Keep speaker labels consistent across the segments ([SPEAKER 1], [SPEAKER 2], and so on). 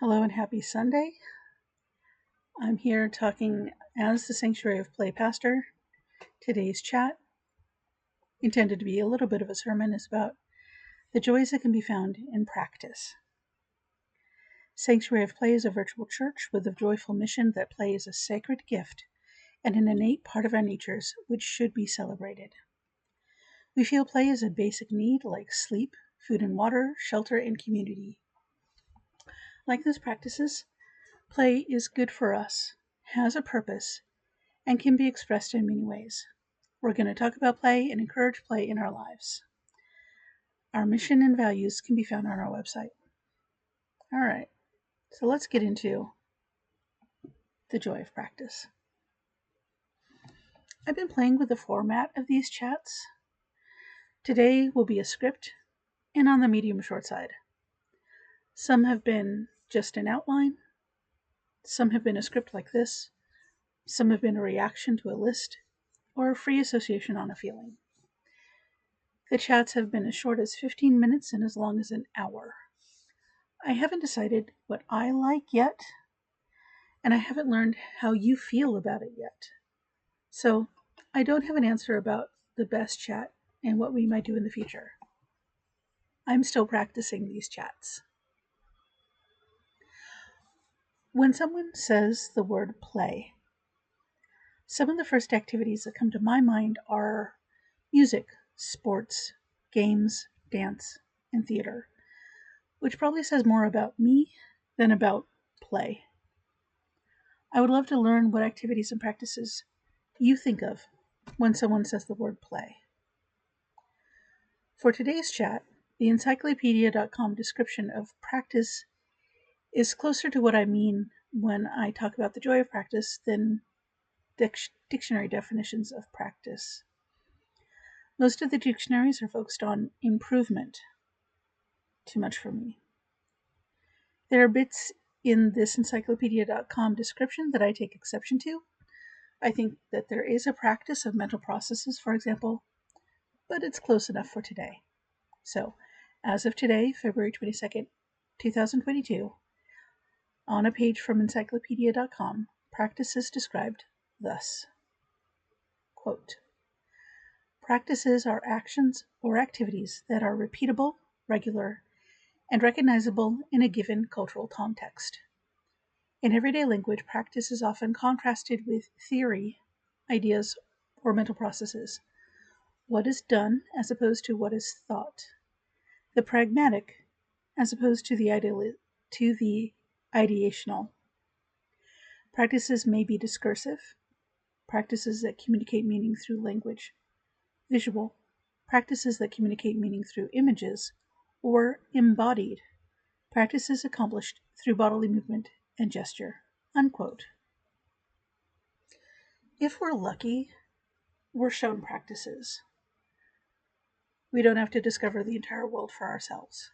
[SPEAKER 1] Hello and happy Sunday. I'm here talking as the Sanctuary of Play pastor. Today's chat, intended to be a little bit of a sermon, is about the joys that can be found in practice. Sanctuary of Play is a virtual church with a joyful mission that play is a sacred gift and an innate part of our natures which should be celebrated. We feel play is a basic need like sleep, food and water, shelter, and community. Like those practices, play is good for us, has a purpose, and can be expressed in many ways. We're going to talk about play and encourage play in our lives. Our mission and values can be found on our website. All right, so let's get into the joy of practice. I've been playing with the format of these chats. Today will be a script and on the medium short side. Some have been just an outline. Some have been a script like this. Some have been a reaction to a list or a free association on a feeling. The chats have been as short as 15 minutes and as long as an hour. I haven't decided what I like yet, and I haven't learned how you feel about it yet. So I don't have an answer about the best chat and what we might do in the future. I'm still practicing these chats. When someone says the word play, some of the first activities that come to my mind are music, sports, games, dance, and theater, which probably says more about me than about play. I would love to learn what activities and practices you think of when someone says the word play. For today's chat, the encyclopedia.com description of practice is closer to what I mean when I talk about the joy of practice than dictionary definitions of practice. Most of the dictionaries are focused on improvement. Too much for me. There are bits in this encyclopedia.com description that I take exception to. I think that there is a practice of mental processes, for example, but it's close enough for today. So, as of today, February 22nd, 2022, on a page from encyclopedia.com, practice is described thus. Quote, practices are actions or activities that are repeatable, regular, and recognizable in a given cultural context. In everyday language, practice is often contrasted with theory, ideas, or mental processes. What is done as opposed to what is thought. The pragmatic as opposed to the ideational. Practices may be discursive, practices that communicate meaning through language, visual, practices that communicate meaning through images, or embodied, practices accomplished through bodily movement and gesture. Unquote. If we're lucky, we're shown practices. We don't have to discover the entire world for ourselves.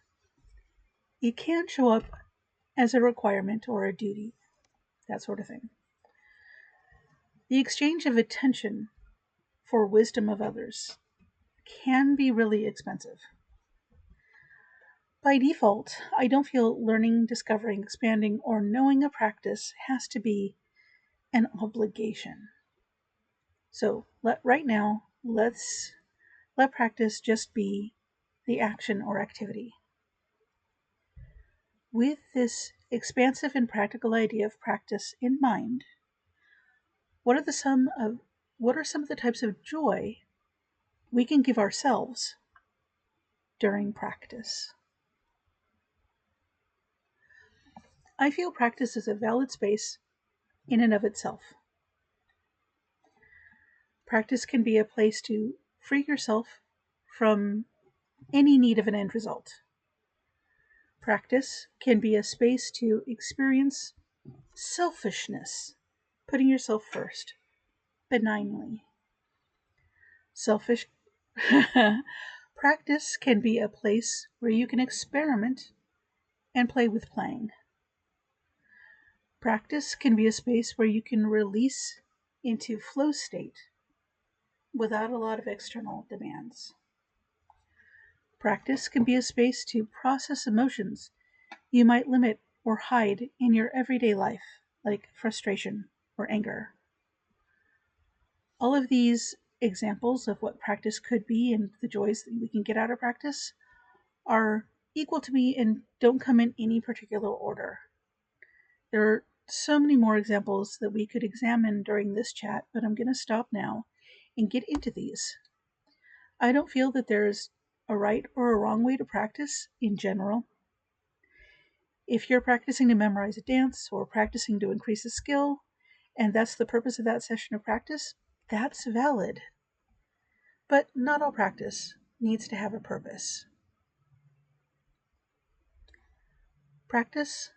[SPEAKER 1] It can show up as a requirement or a duty, that sort of thing. The exchange of attention for wisdom of others can be really expensive. By default, I don't feel learning, discovering, expanding, or knowing a practice has to be an obligation. So right now, let's let practice just be the action or activity. With this expansive and practical idea of practice in mind, what are some of the types of joy we can give ourselves during practice? I feel practice is a valid space in and of itself. Practice can be a place to free yourself from any need of an end result. Practice can be a space to experience selfishness, putting yourself first, benignly. Practice can be a place where you can experiment and play with playing. Practice can be a space where you can release into flow state without a lot of external demands. Practice can be a space to process emotions you might limit or hide in your everyday life, like frustration or anger. All of these examples of what practice could be and the joys that we can get out of practice are equal to me and don't come in any particular order. There are so many more examples that we could examine during this chat, but I'm going to stop now and get into these. I don't feel that there's a right or a wrong way to practice in general. If you're practicing to memorize a dance or practicing to increase a skill, and that's the purpose of that session of practice, that's valid. But not all practice needs to have a purpose. Practice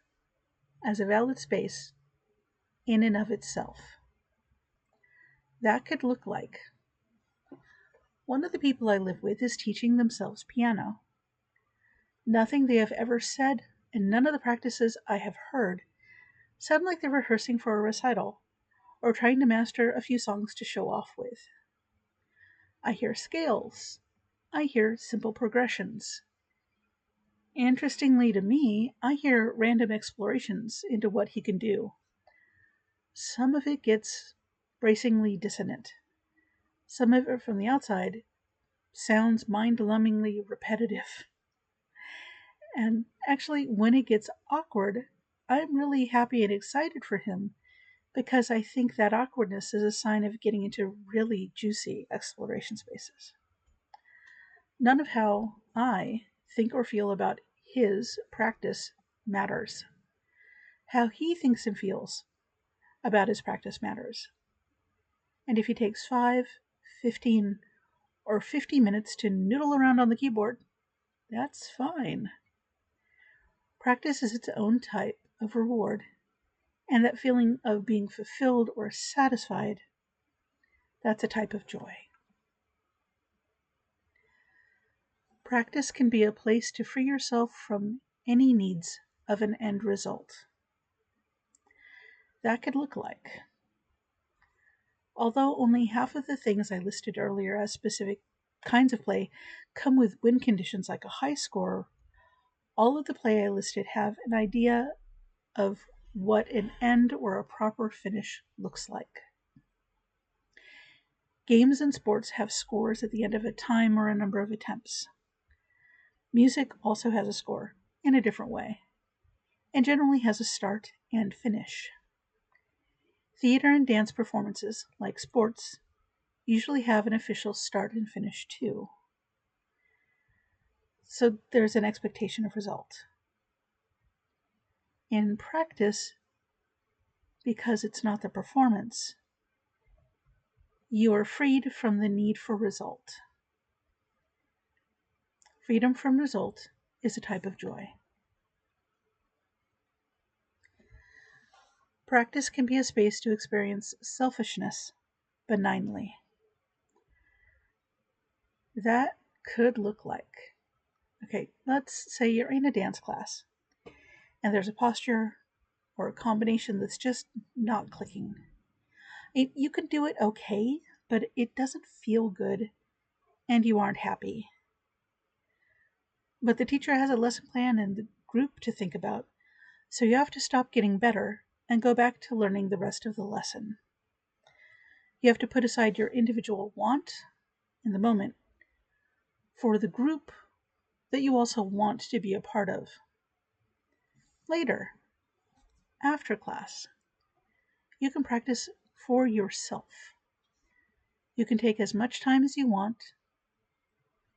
[SPEAKER 1] as a valid space in and of itself. That could look like one of the people I live with is teaching themselves piano. Nothing they have ever said and none of the practices I have heard sound like they're rehearsing for a recital or trying to master a few songs to show off with. I hear scales. I hear simple progressions. Interestingly to me, I hear random explorations into what he can do. Some of it gets bracingly dissonant. Some of it from the outside sounds mind-numbingly repetitive. And actually, when it gets awkward, I'm really happy and excited for him because I think that awkwardness is a sign of getting into really juicy exploration spaces. None of how I think or feel about his practice matters. How he thinks and feels about his practice matters. And if he takes 5, 15, or 50 minutes to noodle around on the keyboard, that's fine. Practice is its own type of reward, and that feeling of being fulfilled or satisfied, that's a type of joy. Practice can be a place to free yourself from any needs of an end result. That could look like, although only half of the things I listed earlier as specific kinds of play come with win conditions like a high score, all of the play I listed have an idea of what an end or a proper finish looks like. Games and sports have scores at the end of a time or a number of attempts. Music also has a score, in a different way, and generally has a start and finish. Theater and dance performances, like sports, usually have an official start and finish too. So there's an expectation of result. In practice, because it's not the performance, you are freed from the need for result. Freedom from result is a type of joy. Practice can be a space to experience selfishness benignly. That could look like, okay, let's say you're in a dance class and there's a posture or a combination that's just not clicking. You can do it okay, but it doesn't feel good and you aren't happy. But the teacher has a lesson plan and the group to think about, so you have to stop getting better and go back to learning the rest of the lesson. You have to put aside your individual want in the moment for the group that you also want to be a part of. Later, after class, you can practice for yourself. You can take as much time as you want,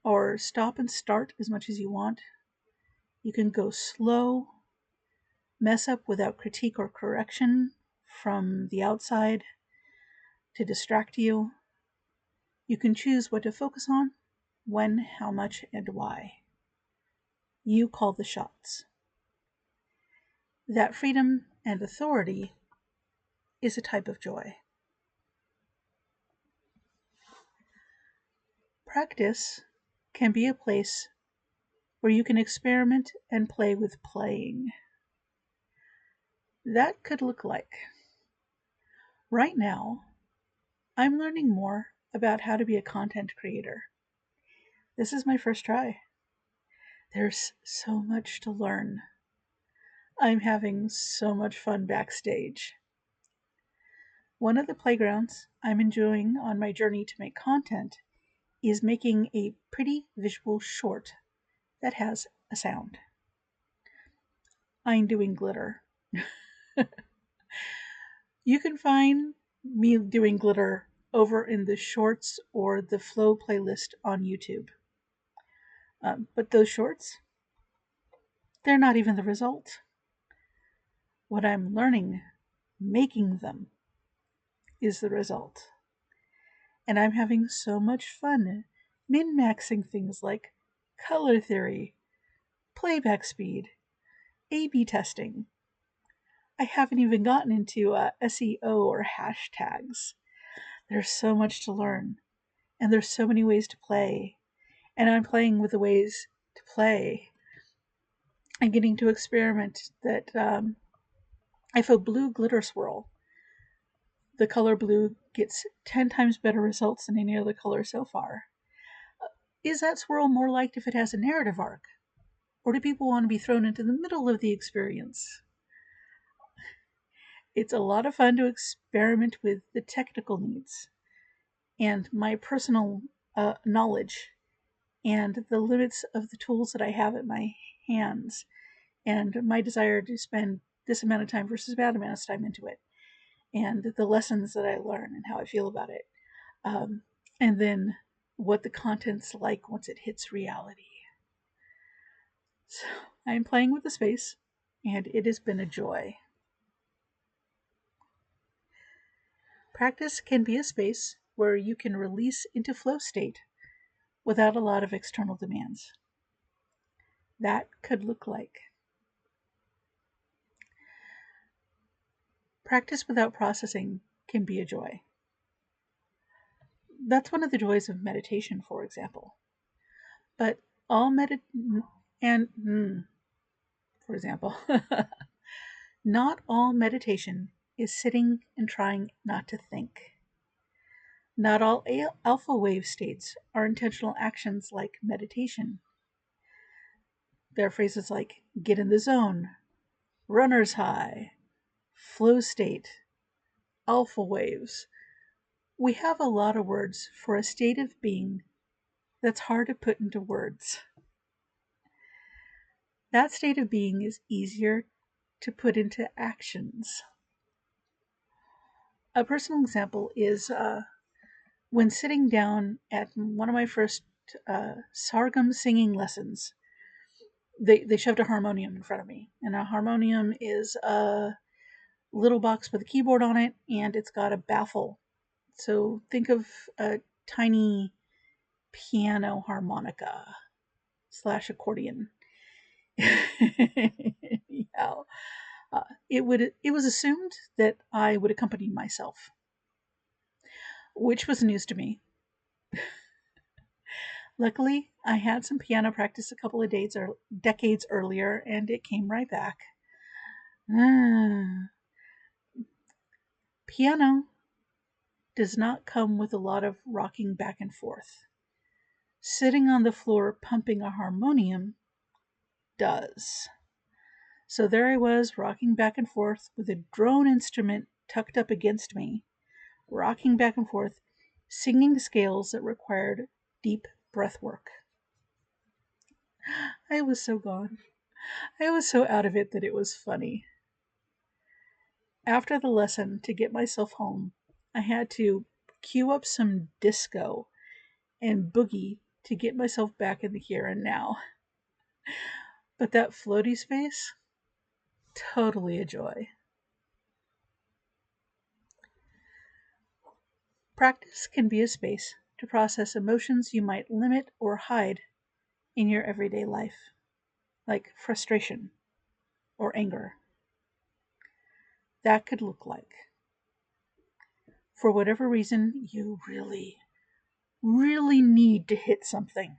[SPEAKER 1] or stop and start as much as you want. You can go slow, mess up without critique or correction from the outside to distract you. You can choose what to focus on, when, how much, and why. You call the shots. That freedom and authority is a type of joy. Practice can be a place where you can experiment and play with playing. That could look like, right now, I'm learning more about how to be a content creator. This is my first try. There's so much to learn. I'm having so much fun backstage. One of the playgrounds I'm enjoying on my journey to make content is making a pretty visual short that has a sound. I'm doing glitter. You can find me doing glitter over in the shorts or the flow playlist on YouTube. But those shorts, they're not even the result. What I'm learning, making them, is the result. And I'm having so much fun min-maxing things like color theory, playback speed, A/B testing. I haven't even gotten into SEO or hashtags. There's so much to learn, and there's so many ways to play, and I'm playing with the ways to play and getting to experiment that if a blue glitter swirl, the color blue gets 10 times better results than any other color so far. Is that swirl more liked if it has a narrative arc? Or do people want to be thrown into the middle of the experience? It's a lot of fun to experiment with the technical needs and my personal knowledge and the limits of the tools that I have at my hands and my desire to spend this amount of time versus that amount of time into it and the lessons that I learn and how I feel about it. And then what the content's like once it hits reality. So I'm playing with the space, and it has been a joy. Practice can be a space where you can release into flow state without a lot of external demands. That could look like practice without processing can be a joy. That's one of the joys of meditation, for example. But all for example, not all meditation is sitting and trying not to think. Not all alpha wave states are intentional actions like meditation. There are phrases like get in the zone, runner's high, flow state, alpha waves. We have a lot of words for a state of being that's hard to put into words. That state of being is easier to put into actions. A personal example is when sitting down at one of my first sargam singing lessons. They shoved a harmonium in front of me, and a harmonium is a little box with a keyboard on it, and it's got a baffle. So think of a tiny piano harmonica / accordion. Yeah. It was assumed that I would accompany myself, which was news to me. Luckily, I had some piano practice a couple of decades earlier, and it came right back. Piano does not come with a lot of rocking back and forth. Sitting on the floor pumping a harmonium does. So there I was, rocking back and forth with a drone instrument tucked up against me, rocking back and forth, singing scales that required deep breath work. I was so gone. I was so out of it that it was funny. After the lesson, to get myself home, I had to cue up some disco and boogie to get myself back in the here and now. But that floaty space, totally a joy. Practice can be a space to process emotions you might limit or hide in your everyday life, like frustration or anger. That could look like, for whatever reason, you really, really need to hit something.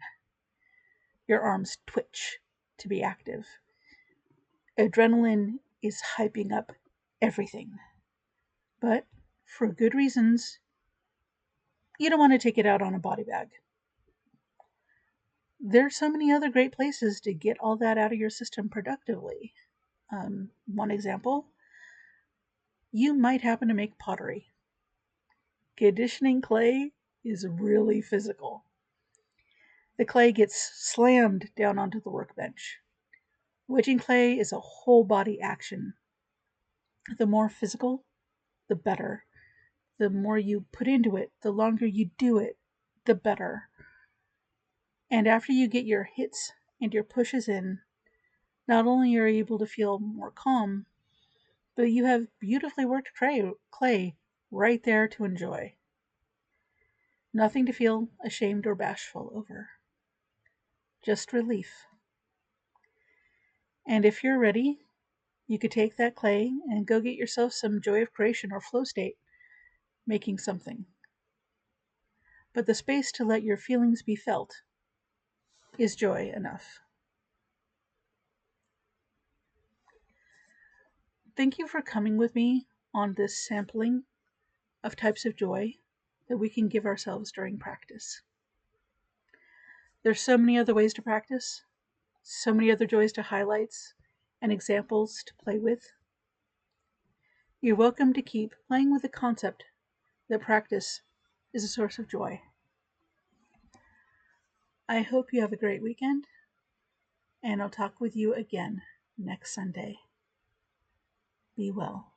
[SPEAKER 1] Your arms twitch to be active. Adrenaline is hyping up everything. But for good reasons, you don't want to take it out on a body bag. There's so many other great places to get all that out of your system productively. One example, you might happen to make pottery. Conditioning clay is really physical. The clay gets slammed down onto the workbench. Wedging clay is a whole body action. The more physical, the better. The more you put into it, the longer you do it, the better. And after you get your hits and your pushes in, not only are you able to feel more calm, but you have beautifully worked clay right there to enjoy. Nothing to feel ashamed or bashful over. Just relief. And if you're ready, you could take that clay and go get yourself some joy of creation or flow state, making something. But the space to let your feelings be felt is joy enough. Thank you for coming with me on this sampling of types of joy that we can give ourselves during practice. There's so many other ways to practice, so many other joys to highlights and examples to play with. You're welcome to keep playing with the concept that practice is a source of joy. I hope you have a great weekend, and I'll talk with you again next Sunday. Be well.